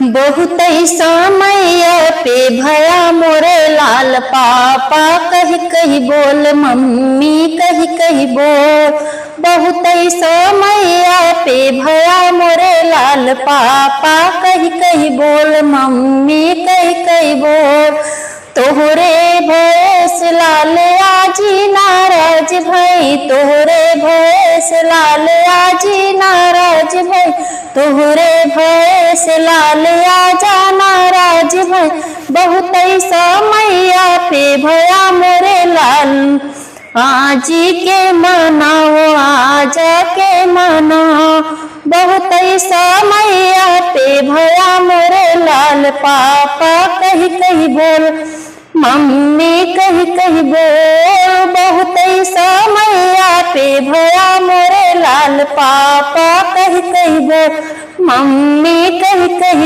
बहुत समय पे भया मोरे लाल पापा, कही कही बोल मम्मी कही कही बोल। बहुत समय पे भया मोरे लाल पापा, कही कही बोल मम्मी कही कही बोल। तोहरे भैंस लाल आजी नाराज भई, तोहरे भैंस लाल आजी नाराज भई, तोहरे भैंस लाल आजा नाराज भई। बहुत समय पे भया मोरे लाल, आजी के मनाओ आजा के मनाओ। बहुत समय पे भया मोरे लाल पापा, कही कही बोल मम्मी कही कही बोल। बहुत समय पे भया मोरे लाल पापा, कही कही बोल मम्मी कही कही